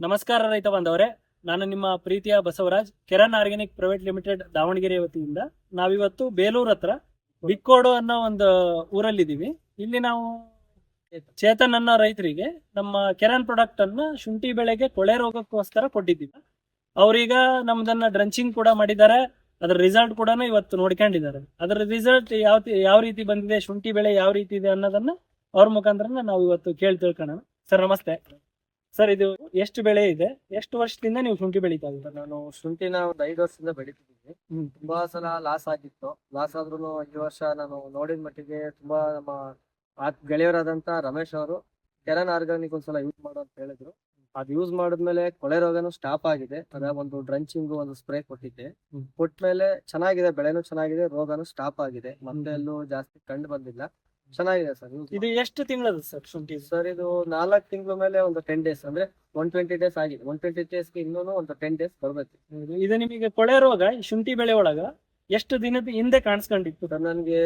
ನಮಸ್ಕಾರ ರೈತ ಬಾಂಧವರೇ, ನಾನು ನಿಮ್ಮ ಪ್ರೀತಿಯ Basavaraj, Keran organic private limited Davanagere ವತಿಯಿಂದ ನಾವಿವತ್ತು ಬೇಲೂರ್ ಹತ್ರ ಬಿಕ್ಕೋಡು ಅನ್ನೋ ಒಂದು ಊರಲ್ಲಿದ್ದೀವಿ. ಇಲ್ಲಿ ನಾವು ಚೇತನ್ ಅನ್ನೋ ರೈತರಿಗೆ ನಮ್ಮ ಕೆರನ್ ಪ್ರಾಡಕ್ಟ್ ಅನ್ನ ಶುಂಠಿ ಬೆಳೆಗೆ ಕೊಳೆ ರೋಗಕ್ಕೋಸ್ಕರ ಕೊಟ್ಟಿದ್ದೀವಿ. ಅವ್ರೀಗ ನಮ್ದನ್ನ ಡ್ರಂಚಿಂಗ್ ಕೂಡ ಮಾಡಿದ್ದಾರೆ. ಅದರ ರಿಸಲ್ಟ್ ಕೂಡ ಇವತ್ತು ನೋಡ್ಕೊಂಡಿದ್ದಾರೆ. ಅದರ ರಿಸಲ್ಟ್ ಯಾವ ರೀತಿ ಬಂದಿದೆ, ಶುಂಠಿ ಬೆಳೆ ಯಾವ ರೀತಿ ಇದೆ ಅನ್ನೋದನ್ನ ಅವ್ರ ಮುಖಾಂತರ ನಾವು ಇವತ್ತು ಕೇಳಿ ತಿಳ್ಕೊಳ್ಳೋಣ. ಸರ್ ನಮಸ್ತೆ. ಸರ್, ಇದು ಎಷ್ಟು ಬೆಳೆ ಇದೆ, ಎಷ್ಟು ವರ್ಷದಿಂದ ನೀವು ಶುಂಠಿ ಬೆಳೀತಾ ಇದ್ದೀರಾ? ನಾನು ಶುಂಠಿನ ಒಂದು 5 ವರ್ಷದಿಂದ ಬೆಳಿತಿದ್ದೀನಿ. ತುಂಬಾ ಸಲ ಲಾಸ್ ಆಗಿತ್ತು. ಲಾಸ್ ಆದ್ರೂ ಈ ವರ್ಷ ನಾನು ನೋಡಿದ ಮಟ್ಟಿಗೆ ತುಂಬಾ ನಮ್ಮ ಗೆಳೆಯರಾದಂತ ರಮೇಶ್ ಅವರು ಕೆರನ್ ಆರ್ಗಾನಿಕ್ ಒಂದ್ಸಲ ಯೂಸ್ ಮಾಡು ಅಂತ ಹೇಳಿದ್ರು. ಅದ್ ಯೂಸ್ ಮಾಡಿದ್ಮೇಲೆ ಕೊಳೆ ರೋಗನು ಸ್ಟಾಪ್ ಆಗಿದೆ. ಅದ ಒಂದು ಡ್ರಂಚಿಂಗ್ ಒಂದು ಸ್ಪ್ರೇ ಕೊಟ್ಟಿದ್ದೆ. ಕೊಟ್ಮೇಲೆ ಚೆನ್ನಾಗಿದೆ, ಬೆಳೆನೂ ಚೆನ್ನಾಗಿದೆ, ರೋಗನು ಸ್ಟಾಪ್ ಆಗಿದೆ. ಮತ್ತೆ ಎಲ್ಲೂ ಜಾಸ್ತಿ ಕಂಡು ಬಂದಿಲ್ಲ. ಚೆನ್ನಾಗಿದೆ ಸರ್. ಇದು ಎಷ್ಟು ತಿಂಗಳದ ಸರ್ ಶುಂಠಿ? ಸರ್, ಇದು 4 ತಿಂಗಳ ಮೇಲೆ ಒಂದು 10 ಡೇಸ್, ಅಂದ್ರೆ 120 ಡೇಸ್ ಆಗಿದೆ. 120 ಡೇಸ್ಗೆ ಇನ್ನೂ ಒಂದು 10 ಡೇಸ್ ಬರ್ಬೇಕು. ಇದು ನಿಮಗೆ ಕೊಳೆ ರೋಗ ಈ ಶುಂಠಿ ಬೆಳೆ ಒಳಗ ಎಷ್ಟು ದಿನದ ಹಿಂದೆ ಕಾಣಿಸ್ಕೊಂಡಿತ್ತು? ಸರ್, ನನಗೆ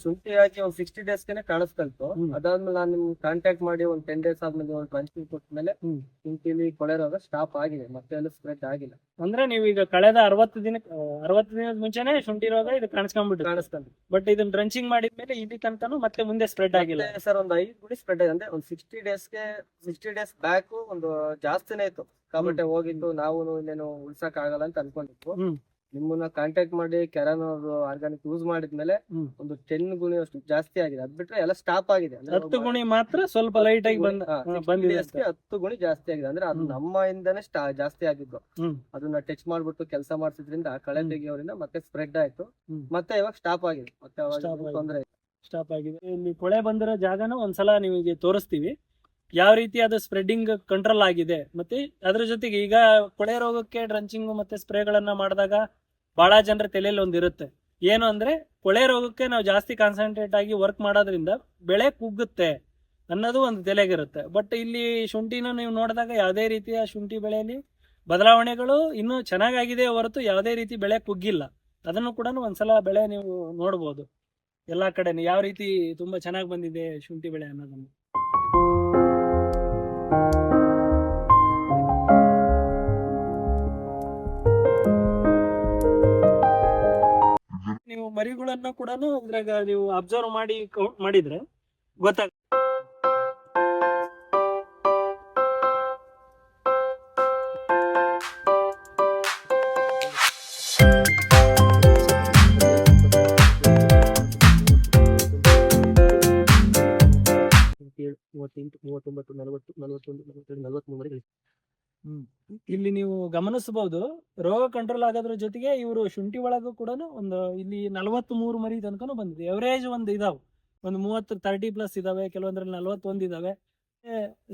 ಶುಂಠಿ ಹಾಕಿ ಒಂದು 60 ಡೇಸ್ಗೆ ಕಾಣಿಸ್ಕೊಳ್ತು. ಅದಾದ್ಮೇಲೆ ನಾನು ನಿಮ್ಗೆ ಕಾಂಟ್ಯಾಕ್ಟ್ ಮಾಡಿ ಒಂದು 10 ಡೇಸ್ ಆದ್ಮೇಲೆ ಒಂದು ಡ್ರಂಚಿಂಗ್ ಕೊಟ್ಮೇಲೆ ಶುಂಠಿಲಿ ಕೊಳೆ ರೋಗ ಸ್ಟಾಪ್ ಆಗಿದೆ, ಮತ್ತೆ ಎಲ್ಲ ಸ್ಪ್ರೆಡ್ ಆಗಿಲ್ಲ. ಅಂದ್ರೆ ನೀವು ಈಗ ಕಳೆದ 60 ದಿನದ ಮುಂಚೆನೆ ಶುಂಠಿ ರೋಗ ಇದು ಕಾಣಿಸ್ಕೊಂಡು ಬಟ್ ಇದನ್ನ ಡ್ರಂಚಿಂಗ್ ಮಾಡಿದ್ಮೇಲೆ ಇಲ್ಲಿ ತನಕನೂ ಮತ್ತೆ ಮುಂದೆ ಸ್ಪ್ರೆಡ್ ಆಗಿಲ್ಲ. ಸರ್, ಒಂದು 5 ಗುಣಿ ಸ್ಪ್ರೆಡ್ ಆಗಿದೆ. ಅಂದ್ರೆ ಒಂದು 60 ಡೇಸ್ ಬ್ಯಾಕ್ ಒಂದು ಜಾಸ್ತಿನೇ ಇತ್ತು. కాబట్టి ಹೋಗಿದ್ದು ನಾವು ಇನ್ನೇನು ಉಳ್ಸಕ್ ಆಗಲ್ಲ ಅಂತ ಅನ್ಕೊಂಡಿದ್ವು. ನಿಮ್ಮನ್ನ ಕಾಂಟ್ಯಾಕ್ಟ್ ಮಾಡಿ ಕೆರನ್ ಆರ್ಗಾನಿಕ್ ಯೂಸ್ ಮಾಡಿದ್ಮೇಲೆ ಒಂದು 10 ಗುಣಿ ಅಷ್ಟು ಜಾಸ್ತಿ ಆಗಿದೆ. ಅದ್ ಬಿಟ್ರೆ ಎಲ್ಲ ಸ್ಟಾಪ್ ಆಗಿದೆ. 10 ಗುಣಿ ಮಾತ್ರ ಸ್ವಲ್ಪ ಲೈಟ್ ಆಗಿ ಬಂದಿದೆ. 10 ಗುಣಿ ಜಾಸ್ತಿ ಆಗಿದೆ. ಅಂದ್ರೆ ಅದು ನಮ್ಮ ಇಂದಾನೆ ಜಾಸ್ತಿ ಆಗಿದ್ದು. ಅದನ್ನ ಟಚ್ ಮಾಡ್ಬಿಟ್ಟು ಕೆಲಸ ಮಾಡ್ಸಿದ್ರಿಂದ ಕಳೆ ತೆಗಿಯೋದ್ರಿಂದ ಮತ್ತೆ ಸ್ಪ್ರೆಡ್ ಆಯ್ತು. ಮತ್ತೆ ಇವಾಗ ಸ್ಟಾಪ್ ಆಗಿದೆ. ಮತ್ತೆ ತೊಂದ್ರೆ ಸ್ಟಾಪ್ ಆಗಿದೆ. ಇಲ್ಲಿ ಕೊಳೆ ಬಂದಿರೋ ಜಾಗನ ಒಂದ್ಸಲ ನಿಮಗೆ ತೋರಿಸ್ತೀವಿ, ಯಾವ ರೀತಿ ಅದು ಸ್ಪ್ರೆಡ್ಡಿಂಗ್ ಕಂಟ್ರೋಲ್ ಆಗಿದೆ. ಮತ್ತೆ ಅದ್ರ ಜೊತೆಗೆ ಈಗ ಕೊಳೆ ರೋಗಕ್ಕೆ ಡ್ರಂಚಿಂಗ್ ಮತ್ತೆ ಸ್ಪ್ರೇಗಳನ್ನ ಮಾಡಿದಾಗ ಬಹಳ ಜನರ ತಲೆಯಲ್ಲಿ ಒಂದಿರುತ್ತೆ, ಏನು ಅಂದ್ರೆ ಕೊಳೆ ರೋಗಕ್ಕೆ ನಾವು ಜಾಸ್ತಿ ಕಾನ್ಸಂಟ್ರೇಟ್ ಆಗಿ ವರ್ಕ್ ಮಾಡೋದ್ರಿಂದ ಬೆಳೆ ಕುಗ್ಗುತ್ತೆ ಅನ್ನೋದು ಒಂದು ತಲೆಗಿರುತ್ತೆ. ಬಟ್ ಇಲ್ಲಿ ಶುಂಠಿನ ನೀವು ನೋಡಿದಾಗ ಯಾವುದೇ ರೀತಿಯ ಶುಂಠಿ ಬೆಳೆಯಲ್ಲಿ ಬದಲಾವಣೆಗಳು ಇನ್ನೂ ಚೆನ್ನಾಗಾಗಿದೆ ಹೊರತು ಯಾವುದೇ ರೀತಿ ಬೆಳೆ ಕುಗ್ಗಿಲ್ಲ. ಅದನ್ನು ಕೂಡ ಒಂದ್ಸಲ ಬೆಳೆ ನೀವು ನೋಡ್ಬೋದು. ಎಲ್ಲಾ ಕಡೆ ಯಾವ ರೀತಿ ತುಂಬಾ ಚೆನ್ನಾಗಿ ಬಂದಿದೆ ಶುಂಠಿ ಬೆಳೆ ಅನ್ನೋದನ್ನು. ನೀವು ಮರಿಗಳನ್ನ ಕೂಡ ಇದ್ರಾಗ ನೀವು ಅಬ್ಸರ್ವ್ ಮಾಡಿ ಕೌಂಟ್ ಮಾಡಿದ್ರೆ ಗೊತ್ತಾಗ. ಇಲ್ಲಿ ನೀವು ಗಮನಿಸಬಹುದು, ರೋಗ ಕಂಟ್ರೋಲ್ ಆಗೋದ್ರ ಜೊತೆಗೆ ಇವರು ಶುಂಠಿ ಒಳಗೂ ಕೂಡ ಒಂದು ಇಲ್ಲಿ 43 ಮರಿ ತನಕನೂ ಬಂದಿದೆ. ಎವರೇಜ್ ಒಂದು ಇದಾವೆ, ಒಂದು 30-30+ ಇದಾವೆ, ಕೆಲವೊಂದ್ರಲ್ಲಿ 41 ಇದಾವೆ.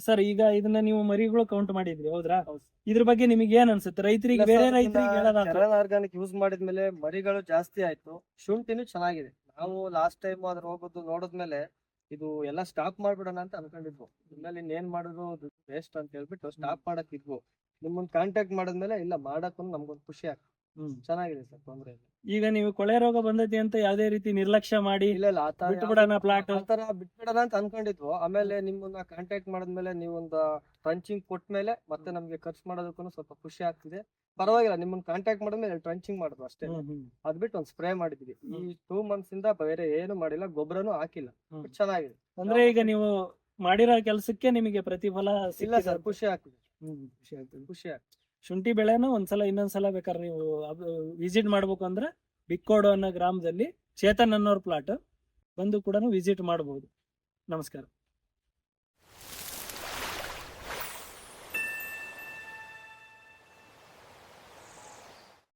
ಸರ್, ಈಗ ಇದನ್ನ ನೀವು ಮರಿಗಳು ಕೌಂಟ್ ಮಾಡಿದ್ರಿ, ಹೌದ್ರಾ? ಇದ್ರ ಬಗ್ಗೆ ನಿಮಗೆ ಏನ್ ಅನ್ಸುತ್ತೆ? ರೈತರಿಗೆ, ಬೇರೆ ರೈತರಿಗೆ ಕೆರನ್ ಆರ್ಗಾನಿಕ್ ಯೂಸ್ ಮಾಡಿದ್ಮೇಲೆ ಮರಿಗಳು ಜಾಸ್ತಿ ಆಯ್ತು, ಶುಂಠಿನೂ ಚೆನ್ನಾಗಿದೆ. ನಾವು ಲಾಸ್ಟ್ ಟೈಮ್ ಅದ್ರ ಹೋಗೋದು ನೋಡಿದ್ಮೇಲೆ ಇದು ಎಲ್ಲ ಸ್ಟಾಪ್ ಮಾಡ್ಬಿಡೋಣ ಅಂತ ಅನ್ಕೊಂಡಿದ್ವು. ಇನ್ಮೇಲೆ ಇನ್ನೇನ್ ಮಾಡಿದ್ರು ವೇಸ್ಟ್ ಅಂತ ಹೇಳ್ಬಿಟ್ಟು ಸ್ಟಾಪ್ ಮಾಡಕ್ ಇದ್ವು. ನಿಮ್ಮನ್ನ ಕಾಂಟ್ಯಾಕ್ಟ್ ಮಾಡಿದ್ಮೇಲೆ ಇಲ್ಲ ಮಾಡಕ್ ನಮ್ಗೊಂದು ಖುಷಿ ಆಗ್ತದೆ. ಚೆನ್ನಾಗಿದೆ ಸರ್, ತೊಂದ್ರೆ ಇಲ್ಲ. ಈಗ ನೀವು ಕೊಳೆ ರೋಗ ಬಂದೈತಿ ಅಂತ ಯಾವ್ದೇ ರೀತಿ ನಿರ್ಲಕ್ಷ್ಯ ಮಾಡಿ ಇಲ್ಲ ಬಿಟ್ಬಿಡೋಣ ಪ್ಲಾಟ್ ಆತರ ಬಿಟ್ಬಿಡೋಣ ಅಂತ ಅನ್ಕೊಂಡಿದ್ವು. ಆಮೇಲೆ ನಿಮ್ಮನ್ನ ಕಾಂಟ್ಯಾಕ್ಟ್ ಮಾಡಿದ್ಮೇಲೆ ನೀವೊಂದು ಟ್ರಂಚಿಂಗ್ ಕೊಟ್ಮೇಲೆ ಮತ್ತೆ ನಮ್ಗೆ ಖರ್ಚು ಮಾಡೋದಕ್ಕೂ ಸ್ವಲ್ಪ ಖುಷಿ ಆಗ್ತಿದೆ. ಪರವಾಗಿಲ್ಲ, ನಿಮ್ಮನ್ನ ಕಾಂಟ್ಯಾಕ್ಟ್ ಮಾಡಿದ್ಮೇಲೆ ಟ್ರಂಚಿಂಗ್ ಮಾಡಿದ್ವು ಅಷ್ಟೇ. ಅದ್ ಬಿಟ್ಟು ಒಂದ್ ಸ್ಪ್ರೇ ಮಾಡಿದ್ವಿ. ಈ 2 months ಇಂದ ಬೇರೆ ಏನು ಮಾಡಿಲ್ಲ, ಗೊಬ್ಬರನು ಹಾಕಿಲ್ಲ. ಚೆನ್ನಾಗಿದೆ. ಅಂದ್ರೆ ಈಗ ನೀವು ಮಾಡಿರೋ ಕೆಲಸಕ್ಕೆ ನಿಮಗೆ ಪ್ರತಿಫಲ ಇಲ್ಲ ಸರ್, ಖುಷಿ ಆಗ್ತಿದೆ. ಖುಷಿ ಆಗ್ತದೆ. ಶುಂಠಿ ಬೆಳೆನ ಇನ್ನೊಂದ್ಸಲ ಬೇಕಾದ್ರೆ ನೀವು ವಿಸಿಟ್ ಮಾಡ್ಬೇಕು ಅಂದ್ರೆ ಬಿಕ್ಕೋಡು ಅನ್ನೋ ಗ್ರಾಮದಲ್ಲಿ ಚೇತನ್ ಅನ್ನೋರ್ ಪ್ಲಾಟ್ ಬಂದು ಕೂಡ ವಿಸಿಟ್ ಮಾಡಬಹುದು. ನಮಸ್ಕಾರ.